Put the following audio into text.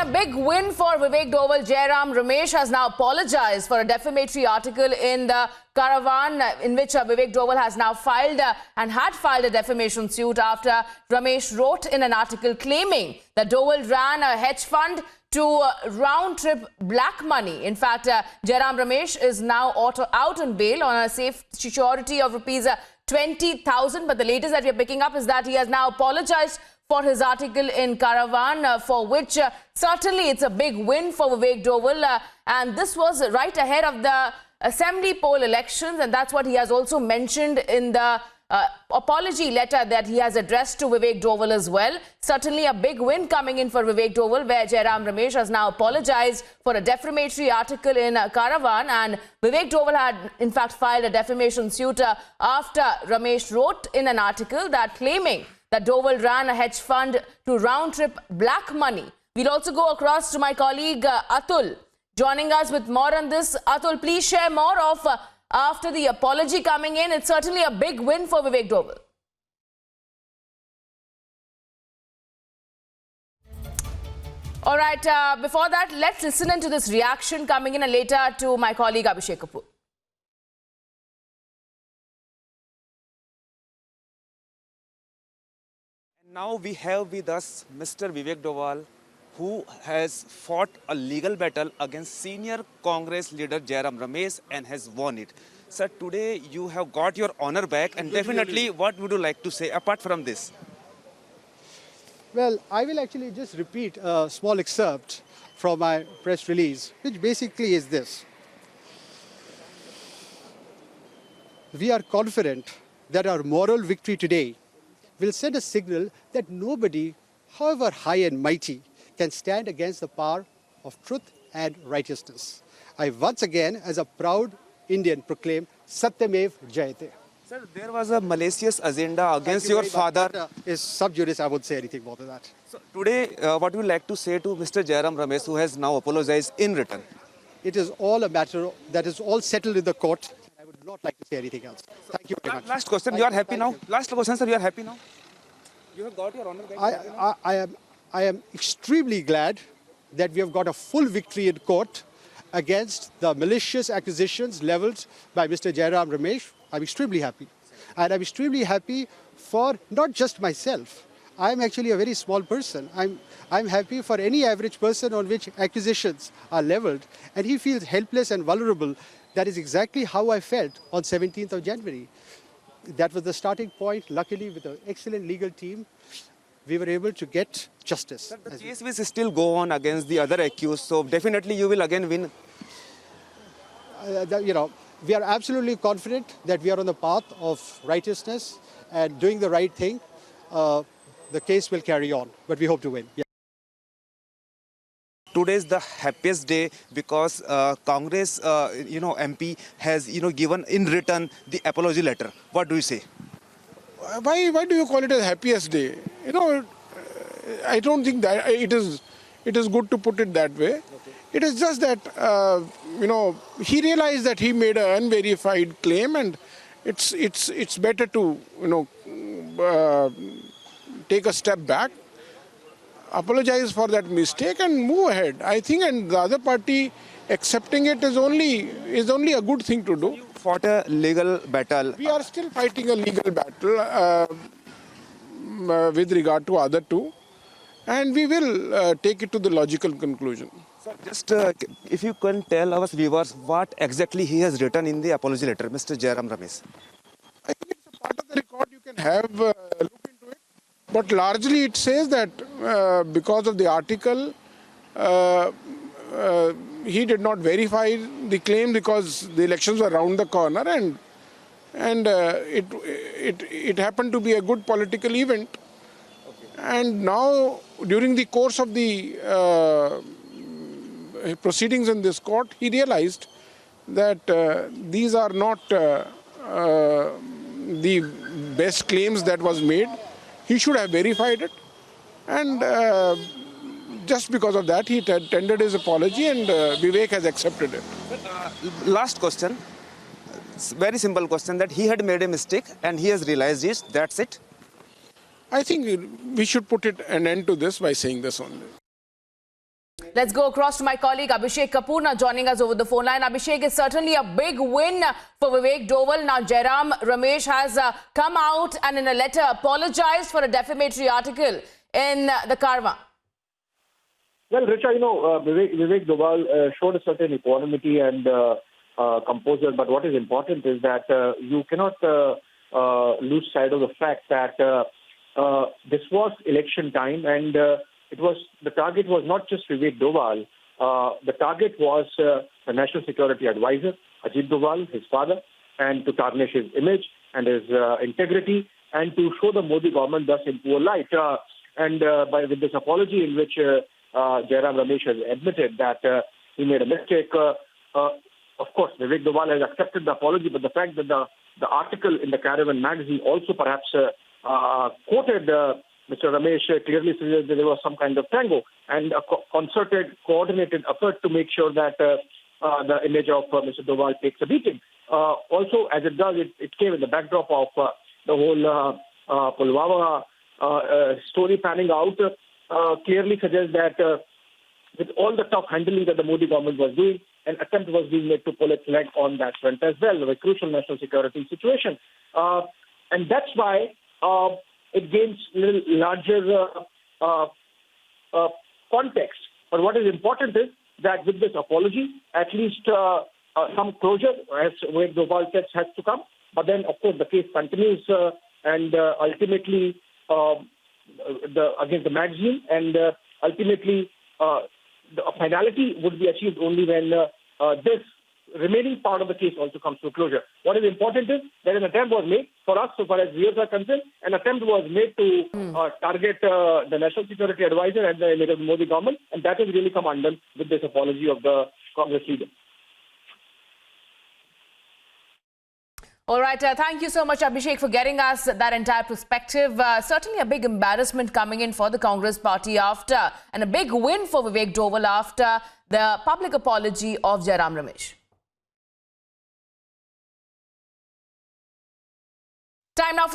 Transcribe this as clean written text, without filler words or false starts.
a big win for Vivek Doval. Jairam Ramesh has now apologized for a defamatory article in the Caravan in which Vivek Doval has now filed and had filed a defamation suit after Ramesh wrote in an article claiming that Doval ran a hedge fund to round-trip black money. In fact, Jairam Ramesh is now out on bail on a safe security of rupees 20,000. But the latest that we are picking up is that he has now apologized for his article in Caravan, for which certainly it's a big win for Vivek Doval. And this was right ahead of the assembly poll elections. And that's what he has also mentioned in the apology letter that he has addressed to Vivek Doval as well. Certainly a big win coming in for Vivek Doval, where Jairam Ramesh has now apologized for a defamatory article in Caravan. And Vivek Doval had in fact filed a defamation suit after Ramesh wrote in an article that claiming that Doval ran a hedge fund to round-trip black money. We'll also go across to my colleague Atul, joining us with more on this. Atul, please share more of after the apology coming in. It's certainly a big win for Vivek Doval. All right, before that, let's listen into this reaction coming in and later to my colleague Abhishek Kapoor. Now we have with us Mr. Vivek Doval, who has fought a legal battle against senior Congress leader Jairam Ramesh and has won it. Sir, today you have got your honor back, and definitely what would you like to say apart from this? Well, I will actually just repeat a small excerpt from my press release, which basically is this. We are confident that our moral victory today will send a signal that nobody, however high and mighty, can stand against the power of truth and righteousness. I once again, as a proud Indian, proclaim Satyamev Jayate. Sir, there was a malicious agenda against your father. Is sub judice, I won't say anything more than that. So today, what would you like to say to Mr. Jairam Ramesh, who has now apologized in return? It is all a matter that is all settled in the court. I would not like to say anything else. Thank you very much. Last question, you are happy now? Last question, sir, you are happy now? You have got your honor back? I am extremely glad that we have got a full victory in court against the malicious accusations leveled by Mr. Jairam Ramesh. I'm extremely happy. And I'm extremely happy for not just myself. I'm actually a very small person. I'm happy for any average person on which accusations are leveled and he feels helpless and vulnerable. That is exactly how I felt on 17th of January. That was the starting point. Luckily, with an excellent legal team, we were able to get justice. Sir, the case will still go on against the other accused, so definitely you will again win. We are absolutely confident that we are on the path of righteousness and doing the right thing. The case will carry on, but we hope to win. Yeah. Today is the happiest day because Congress, MP has, given in return the apology letter. What do you say? Why do you call it a happiest day? I don't think that it is good to put it that way. Okay. It is just that, he realized that he made an unverified claim, and it's better to, take a step back, apologize for that mistake and move ahead. I think, and the other party accepting it is only a good thing to do. You fought a legal battle. We are still fighting a legal battle with regard to other two, and we will take it to the logical conclusion. Sir, just if you can tell our viewers what exactly he has written in the apology letter, Mr. Jairam Ramesh. I think it's a part of the record. You can have look into it. But largely it says that because of the article, he did not verify the claim because the elections were around the corner, and it happened to be a good political event. Okay. And now, during the course of the proceedings in this court, he realized that these are not the best claims that was made. He should have verified it, and just because of that, he tendered his apology, and Vivek has accepted it. Last question, very simple question, that he had made a mistake and he has realized it, that's it? I think we should put an end to this by saying this only. Let's go across to my colleague Abhishek Kapoor now joining us over the phone line. Abhishek, it's certainly a big win for Vivek Doval. Now, Jairam Ramesh has come out and in a letter apologized for a defamatory article in the Caravan. Well, Richa, Vivek Doval showed a certain equanimity and composure, but what is important is that you cannot lose sight of the fact that this was election time, and the target was not just Vivek Doval. The target was the National Security Advisor, Ajit Doval, his father, and to tarnish his image and his integrity, and to show the Modi government thus in poor light. With this apology in which Jairam Ramesh has admitted that he made a mistake. Of course, Vivek Doval has accepted the apology, but the fact that the article in the Caravan magazine also perhaps quoted Mr. Ramesh clearly suggests that there was some kind of tango and a concerted, coordinated effort to make sure that the image of Mr. Doval takes a beating. Also, as it does, it came in the backdrop of the whole Pulwama story panning out. Clearly suggests that with all the tough handling that the Modi government was doing, an attempt was being made to pull its leg on that front as well, a crucial national security situation. And that's why it gains a little larger context. But what is important is that with this apology, at least some closure, as Vivek Doval says, has to come. But then, of course, the case continues and ultimately against the magazine, and ultimately the finality would be achieved only when this remaining part of the case also comes to closure. What is important is that an attempt was made, for us, so far as viewers are concerned, an attempt was made to target the National Security Advisor and the Modi government, and that has really come undone with this apology of the Congress leader. All right. Thank you so much, Abhishek, for getting us that entire perspective. Certainly a big embarrassment coming in for the Congress party after, and a big win for Vivek Doval after the public apology of Jairam Ramesh. Time now for